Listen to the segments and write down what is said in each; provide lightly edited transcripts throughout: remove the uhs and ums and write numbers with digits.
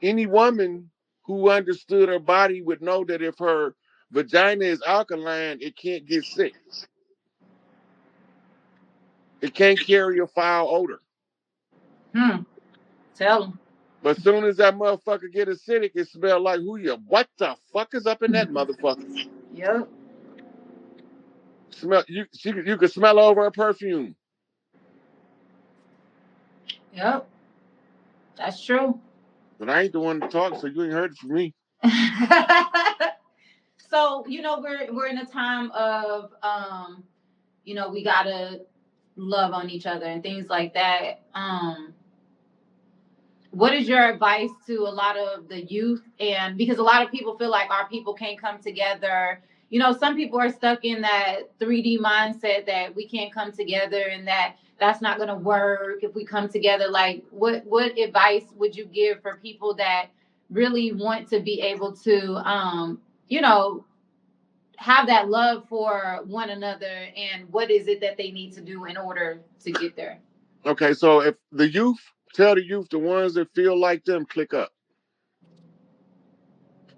Any woman who understood her body would know that if her vagina is alkaline, it can't get sick. It can't carry a foul odor. Hmm. Tell them. But as soon as that motherfucker get acidic, it smell like who you? What the fuck is up in that motherfucker? Yep. Smell you can smell over her perfume. Yep. That's true. But I ain't the one to talk, so you ain't heard it from me. So we're in a time of we gotta love on each other and things like that. What is your advice to a lot of the youth? And because a lot of people feel like our people can't come together. Some people are stuck in that 3D mindset that we can't come together and that's not going to work if we come together. Like, what advice would you give for people that really want to be able to, you know, have that love for one another? And what is it that they need to do in order to get there? Okay, so if the youth tell the youth, the ones that feel like them, click up.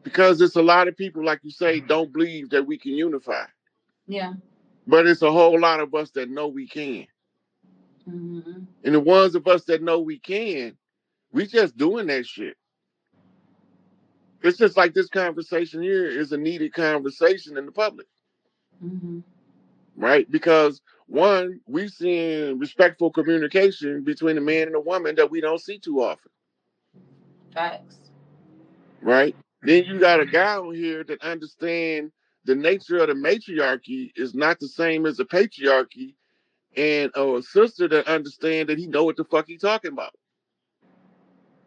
Because it's a lot of people, like you say, don't believe that we can unify. Yeah. But it's a whole lot of us that know we can. Mm-hmm. And the ones of us that know we can, we just doing that shit. It's just like this conversation here is a needed conversation in the public, Mm-hmm. right? Because one, we seeing respectful communication between a man and a woman that we don't see too often, Facts. right? Then you got a guy on here that understand the nature of the matriarchy is not the same as the patriarchy, and a sister that understand that he know what the fuck he talking about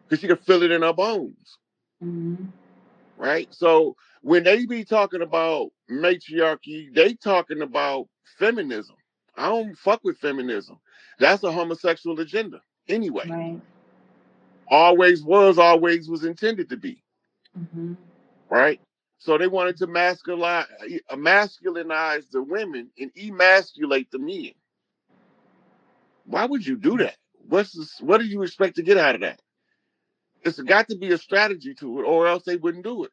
because she can feel it in her bones, Mm-hmm. right? So when they be talking about matriarchy, they talking about feminism. I don't fuck with feminism. That's a homosexual agenda anyway. Right. Always was intended to be, Mm-hmm. right? So they wanted to masculinize the women and emasculate the men. Why would you do that? What do you expect to get out of that? It's got to be a strategy to it, or else they wouldn't do it.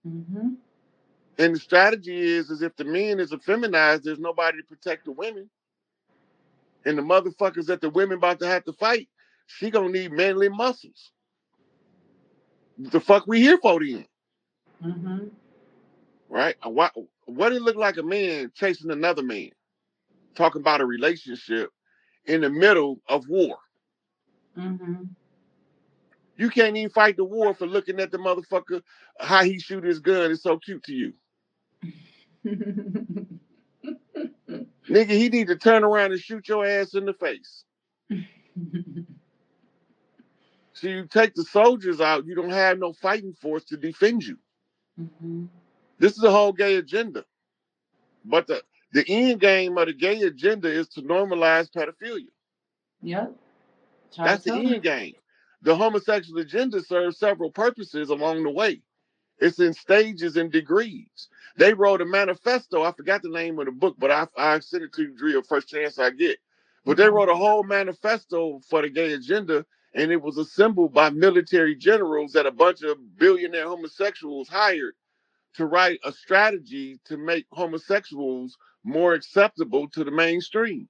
Mm-hmm. And the strategy is if the men is effeminized, there's nobody to protect the women. And the motherfuckers that the women about to have to fight, she gonna need manly muscles. What the fuck we here for then? Mm-hmm. Right? What it look like a man chasing another man, talking about a relationship in the middle of war. Mm-hmm. You can't even fight the war for looking at the motherfucker how he shoot his gun is so cute to you. Nigga, he need to turn around and shoot your ass in the face. So you take the soldiers out, you don't have no fighting force to defend you. Mm-hmm. This is a whole gay agenda. But the end game of the gay agenda is to normalize pedophilia. Yep. Try to That's tell the them. end game. The homosexual agenda serves several purposes along the way. It's in stages and degrees. They wrote a manifesto. I forgot the name of the book, but I sent it to you, Drea, first chance I get. But they Okay. wrote a whole manifesto for the gay agenda, and it was assembled by military generals that a bunch of billionaire homosexuals hired to write a strategy to make homosexuals more acceptable to the mainstream.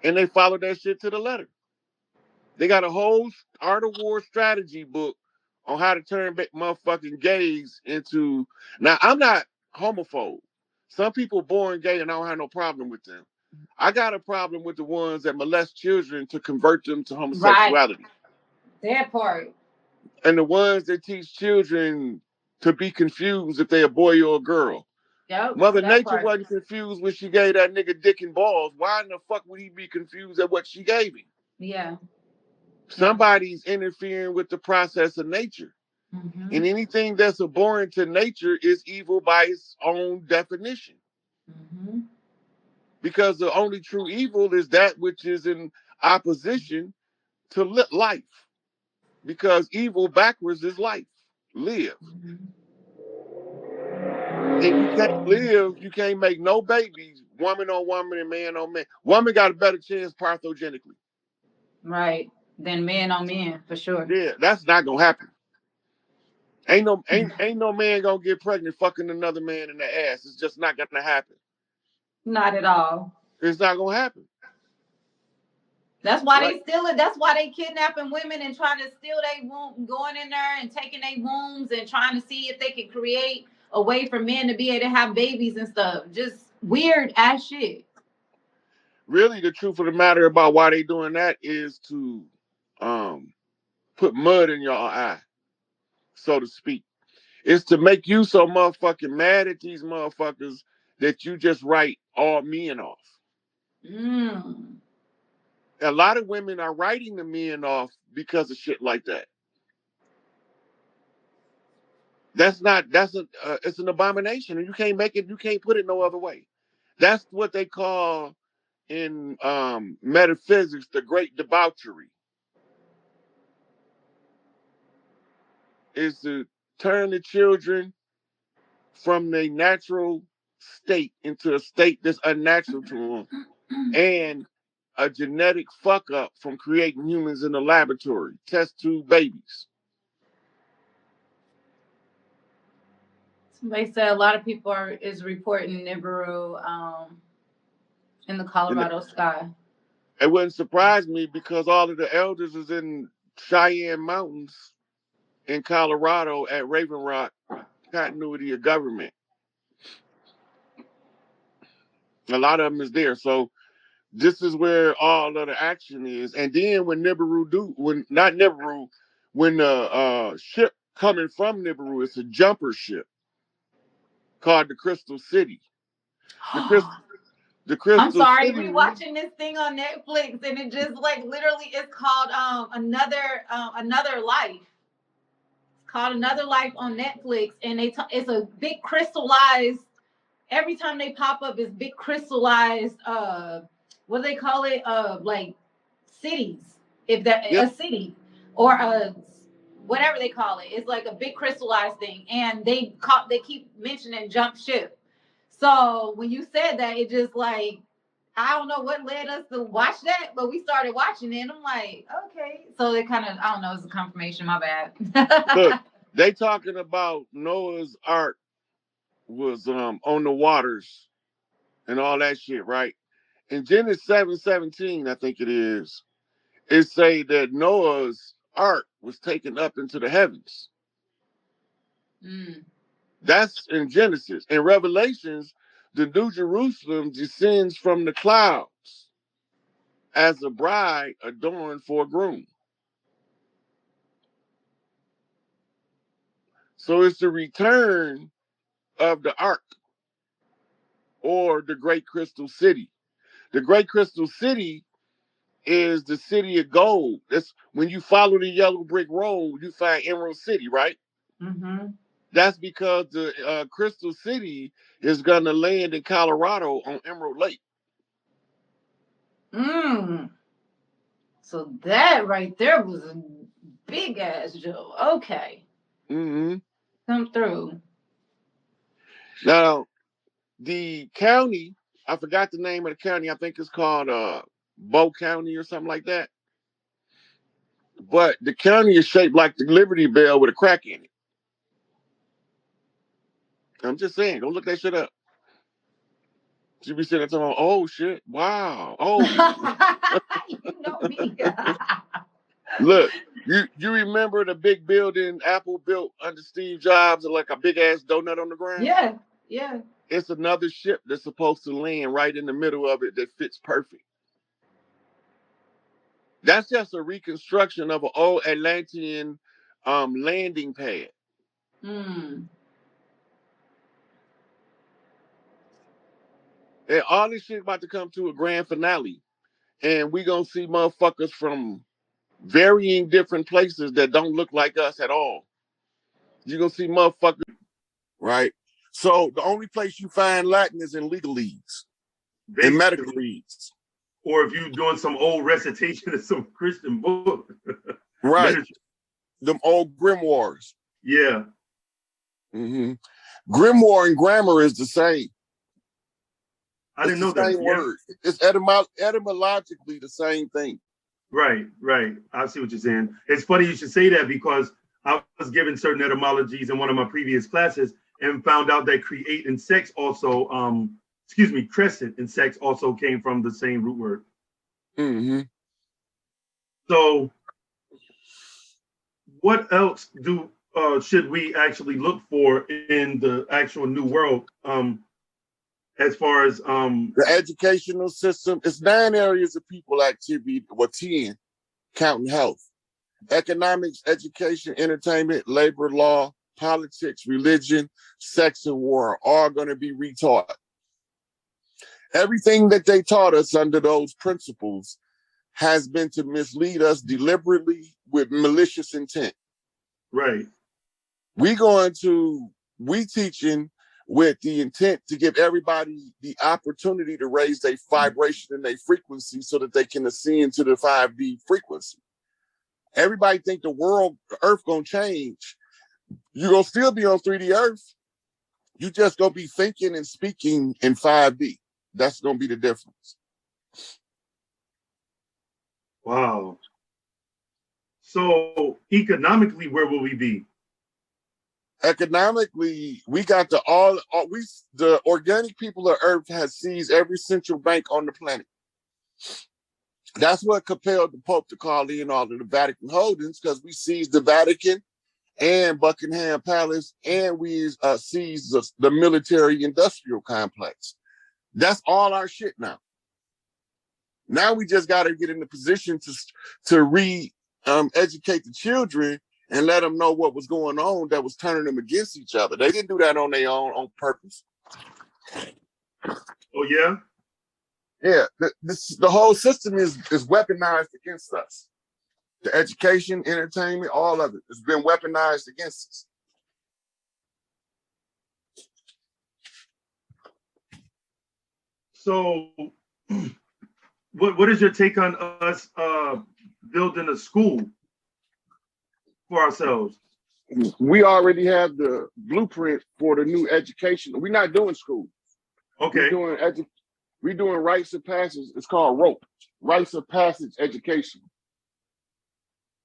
And they followed that shit to the letter. They got a whole art of war strategy book on how to turn back motherfucking gays into. Now, I'm not homophobe. Some people born gay and I don't have no problem with them. I got a problem with the ones that molest children to convert them to Right. homosexuality. That part. And the ones that teach children to be confused if they're a boy or a girl. Yep. Mother That Nature part. wasn't confused when she gave that nigga dick and balls. Why in the fuck would he be confused at what she gave him? Yeah. Yeah. Somebody's interfering with the process of nature. Mm-hmm. And anything that's abhorrent to nature is evil by its own definition. Mm-hmm. Because the only true evil is that which is in opposition to life. Because evil backwards is life. Live. Mm-hmm. And you can't live, you can't make no babies, woman on woman and man on man. Woman got a better chance parthogenically. Right. than men on men, for sure. Yeah, that's not gonna happen. Ain't no man gonna get pregnant fucking another man in the ass. It's just not gonna happen. Not at all. It's not gonna happen. That's why Right? they steal it. That's why they kidnapping women and trying to steal their womb, going in there and taking their wombs and trying to see if they can create a way for men to be able to have babies and stuff. Just weird ass shit. Really, the truth of the matter about why they doing that is to put mud in your eye, so to speak. It's to make you so motherfucking mad at these motherfuckers that you just write all men off. Mm. A lot of women are writing the men off because of shit like that. It's an abomination, and you can't make it. You can't put it no other way. That's what they call in metaphysics the great debauchery. Is to turn the children from their natural state into a state that's unnatural to them, and a genetic fuck up from creating humans in the laboratory, test tube babies. They said a lot of people is reporting Nibiru in the And Colorado sky. it wouldn't surprise me because all of the elders is in Cheyenne Mountains in Colorado at Raven Rock, continuity of government. A lot of them is there. So this is where all of the action is. And then when not Nibiru, when the ship coming from Nibiru, it's a jumper ship called the Crystal City. The Crystal the I'm Crystal sorry, City. we watching this thing on Netflix and it just like literally is called another life. It's called Another Life on Netflix, and it's a big crystallized. Every time they pop up, it's big crystallized. What do they call it? Like cities. If that Yep. a city or a whatever they call it, it's like a big crystallized thing, and they keep mentioning jump ship. So when you said that, it just like I don't know what led us to watch that, but we started watching it, and I'm like, okay. So it kind of I don't know, it's a confirmation. My Look, bad. they talking about Noah's Ark was on the waters and all that shit, right? In Genesis 7:17, I think it is, it say that Noah's Ark was taken up into the heavens. Mm. That's in Genesis. In Revelations, the New Jerusalem descends from the clouds as a bride adorned for a groom. So it's the return of the Ark or the Great Crystal City. The Great Crystal City is the city of gold. That's when you follow the yellow brick road, you find Emerald City, right? Mm-hmm. That's because the Crystal City is going to land in Colorado on Emerald Lake. Mm. So that right there was a big ass joke. Okay. Mm-hmm. Come through. Now, the county, I forgot the name of the county. I think it's called Bow County or something like that. But the county is shaped like the Liberty Bell with a crack in it. I'm just saying, go look that shit up. You be sitting there talking, oh shit, wow, oh. You know me. Look, you remember the big building Apple built under Steve Jobs, like a big ass donut on the ground? Yeah, yeah. It's another ship that's supposed to land right in the middle of it that fits perfect. That's just a reconstruction of an old Atlantean landing pad. Mm. And all this shit about to come to a grand finale. And we gonna see motherfuckers from varying different places that don't look like us at all. You're gonna see motherfuckers, right? So the only place you find Latin is in legalese and medical reads. Or if you're doing some old recitation of some Christian book. Right. Them old grimoires. Yeah. Mm-hmm. Grimoire and grammar is the same. I didn't know the that. same word. It's etymologically the same thing. Right, right. I see what you're saying. It's funny you should say that because I was given certain etymologies in one of my previous classes and found out that create and sex also, excuse me, crescent and sex also came from the same root word. Mm-hmm. So what else should we actually look for in the actual new world? As far as The educational system, it's 9 areas of people activity, well, 10, counting health. Economics, education, entertainment, labor law, politics, religion, sex, and war are all going to be retaught. Everything that they taught us under those principles has been to mislead us deliberately with malicious intent. right. We teaching with the intent to give everybody the opportunity to raise their vibration and their frequency so that they can ascend to the 5D frequency. Everybody think the earth gonna change. You're gonna still be on 3D earth. You just gonna be thinking and speaking in 5D. That's gonna be the difference. Wow. So economically, where will we be? Economically, we got the organic people of Earth has seized every central bank on the planet. That's what compelled the Pope to call in all of the Vatican holdings, because we seized the Vatican and Buckingham Palace, and we seized the military-industrial complex. That's all our shit now. Now we just got to get in the position to educate the children and let them know what was going on that was turning them against each other. They didn't do that on their own on purpose. Oh yeah. Yeah, the whole system is weaponized against us. The education, entertainment, all of it has been weaponized against us. So, what is your take on us building a school for ourselves? We already have the blueprint for the new education. We're not doing school. Okay. We're doing rites of passage. It's called ROPE, rites of passage education.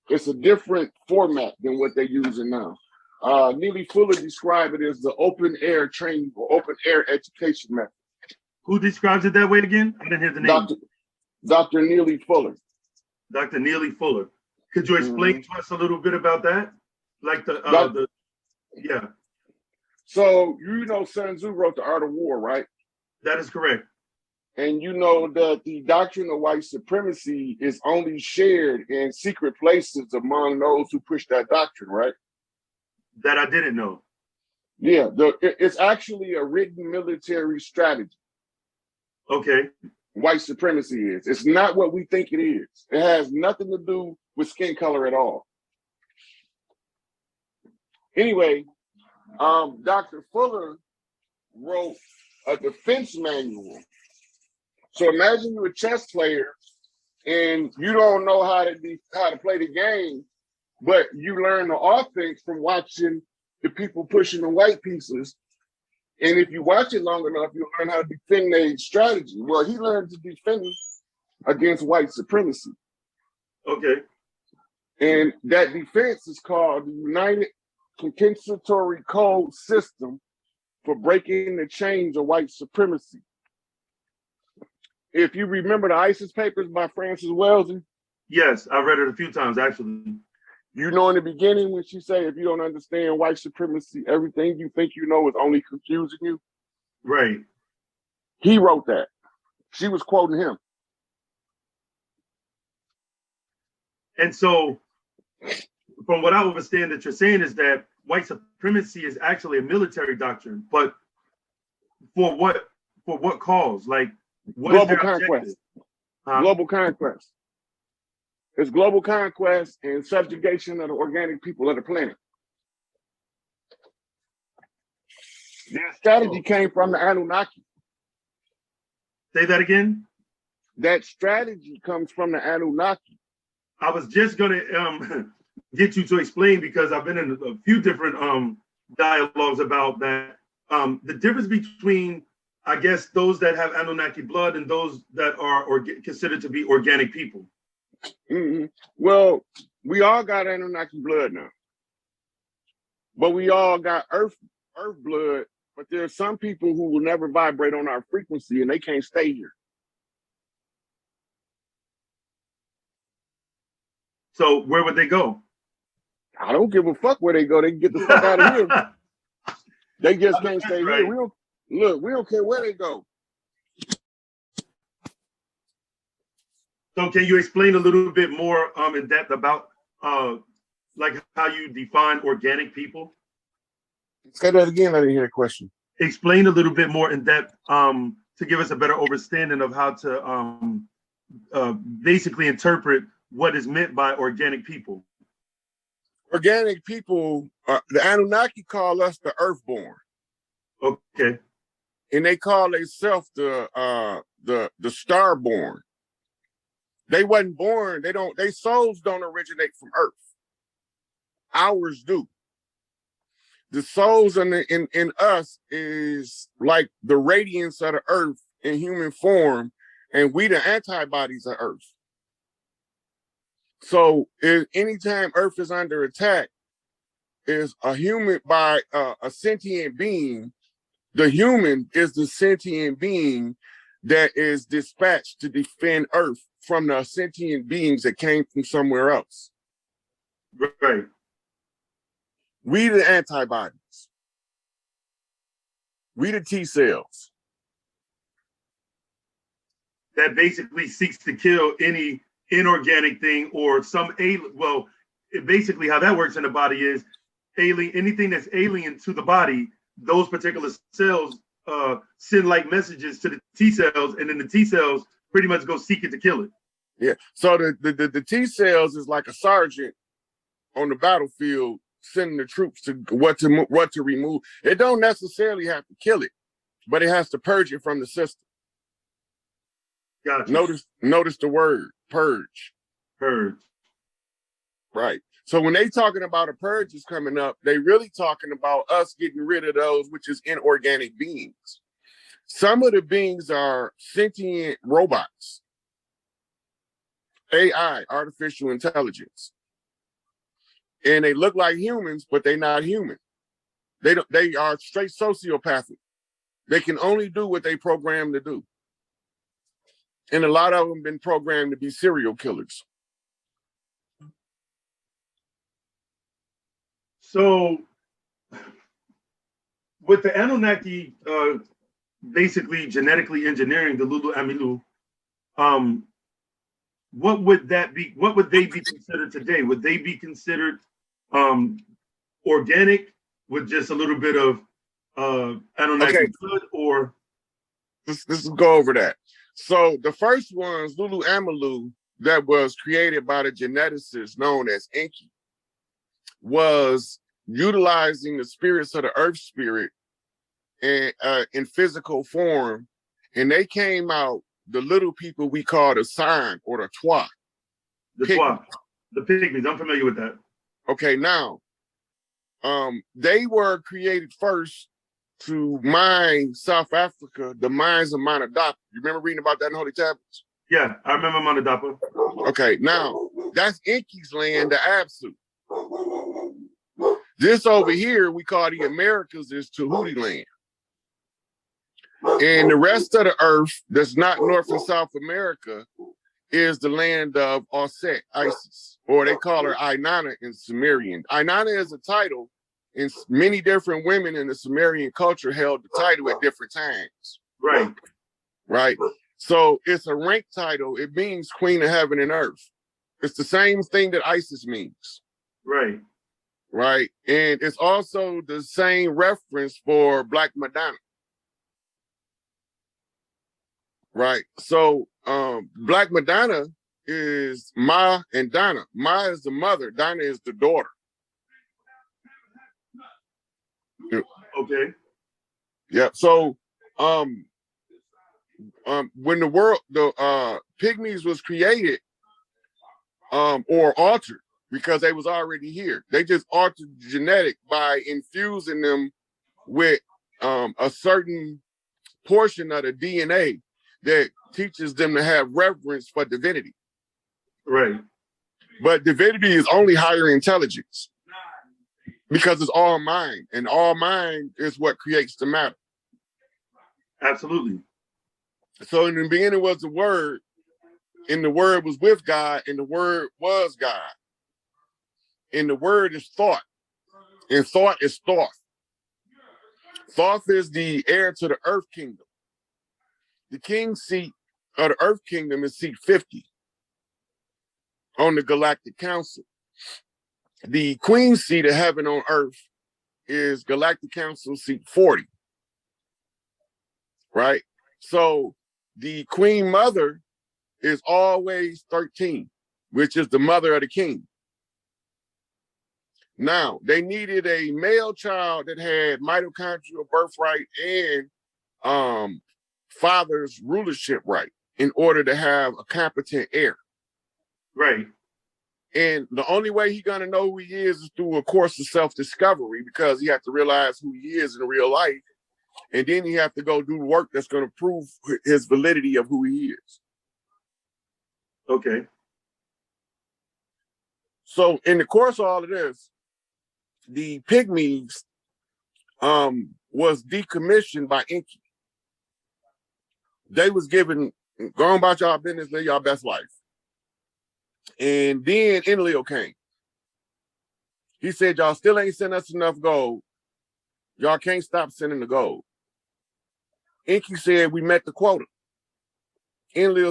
It's a different format than what they're using now. Neely Fuller described it as the open air training or open air education method. Who describes it that way again? I didn't hear the name. Dr. Neely Fuller. Dr. Neely Fuller. Could you explain to us a little bit about that? Like yeah. So you know Sun Tzu wrote The Art of War, right? That is correct. And you know that the doctrine of white supremacy is only shared in secret places among those who push that doctrine, right? That I didn't know. Yeah, it's actually a written military strategy. Okay. White supremacy is. It's not what we think it is. It has nothing to do with skin color at all. Anyway, Dr. Fuller wrote a defense manual. So imagine you're a chess player and you don't know how to play the game, but you learn the offense from watching the people pushing the white pieces. And if you watch it long enough, you'll learn how to defend their strategy. Well, he learned to defend against white supremacy. Okay. And that defense is called the United Compensatory Code System for breaking the chains of white supremacy. If you remember the ISIS papers by Frances Wellesley. Yes, I've read it a few times, actually. You know, in the beginning when she said, if you don't understand white supremacy, everything you think you know is only confusing you. Right. He wrote that. She was quoting him. And so, from what I understand that you're saying is that white supremacy is actually a military doctrine, but for what cause? Like, what global is their conquest. Huh? Global conquest. It's global conquest and subjugation of the organic people of the planet. Their strategy came from the Anunnaki. Say that again? That strategy comes from the Anunnaki. I was just going to get you to explain, because I've been in a few different dialogues about that. The difference between, I guess, those that have Anunnaki blood and those that are considered to be organic people. Well, we all got Anunnaki blood now, but we all got Earth blood. But there are some people who will never vibrate on our frequency, and they can't stay here. So where would they go? I don't give a fuck where they go. They can get the fuck out of here. They just can't stay here. We don't care where they go. So can you explain a little bit more in depth about like how you define organic people? Say that again. I didn't hear the question. Explain a little bit more in depth to give us a better understanding of how to basically interpret what is meant by organic people. Organic people, the Anunnaki call us the Earthborn. Okay. And they call themselves the Starborn. They wasn't born. Their souls don't originate from Earth. Ours do. The souls in us is like the radiance of the Earth in human form, and we the antibodies of Earth. So anytime Earth is under attack, is a human by a sentient being. The human is the sentient being that is dispatched to defend Earth from the sentient beings that came from somewhere else. Right. We the antibodies. We the T cells. That basically seeks to kill any inorganic thing or some alien. Well, basically how that works in the body is anything that's alien to the body, those particular cells send like messages to the T cells, and then the T cells pretty much go seek it to kill it. Yeah. So the T cells is like a sergeant on the battlefield sending the troops to what to remove. It don't necessarily have to kill it, but it has to purge it from the system. Gotcha. Notice the word purge. Purge. Right. So when they talking about a purge is coming up, they really talking about us getting rid of those, which is inorganic beings. Some of the beings are sentient robots, AI, artificial intelligence. And they look like humans, but they're not human. They are straight sociopathic. They can only do what they programmed to do. And a lot of them been programmed to be serial killers. So with the Anunnaki basically genetically engineering the Lulu Amilu, what would that be? What would they be considered today? Would they be considered organic with just a little bit of Anunnaki blood, or? Let's go over that. So the first ones, Lulu Amilu, that was created by the geneticist known as Enki, was utilizing the spirits of the earth spirit in physical form, and they came out the little people we call the sign or the Twa. The Twa, the pygmies. I'm familiar with that. Okay, now, they were created first to mine South Africa, the mines of Manadapa. You remember reading about that in Holy Tablets? Yeah, I remember Manadapa. Okay, now, that's Enki's land, the Absu. This over here, we call the Americas, is Tahuti land. And the rest of the earth that's not North and South America is the land of Osset, Isis, or they call her Inanna in Sumerian. Inanna is a title, and many different women in the Sumerian culture held the title at different times. Right. Right. So it's a rank title. It means Queen of Heaven and Earth. It's the same thing that Isis means. Right. Right. And it's also the same reference for Black Madonna. Right. So Black Madonna is Ma and Donna. Ma is the mother, Donna is the daughter. Okay. Yeah. So when the pygmies was created or altered, because they was already here, they just altered the genetic by infusing them with a certain portion of the DNA that teaches them to have reverence for divinity. Right. But divinity is only higher intelligence because it's all mind, and all mind is what creates the matter. Absolutely. So in the beginning was the Word, and the Word was with God, and the Word was God. And the Word is thought, and thought is Thoth. Thoth is the heir to the Earth Kingdom. The king's seat of the Earth Kingdom is seat 50 on the Galactic Council. The queen's seat of heaven on Earth is Galactic Council seat 40, right? So the queen mother is always 13, which is the mother of the king. Now, they needed a male child that had mitochondrial birthright and father's rulership right in order to have a competent heir. Right. And the only way he's going to know who he is through a course of self-discovery, because he has to realize who he is in real life. And then he has to go do work that's going to prove his validity of who he is. Okay. So in the course of all of this, the pygmies was decommissioned by Enki. They was given, go on about y'all business, live y'all best life. And then Enlil came. He said, y'all still ain't sending us enough gold. Y'all can't stop sending the gold. Enki said, we met the quota. Enlil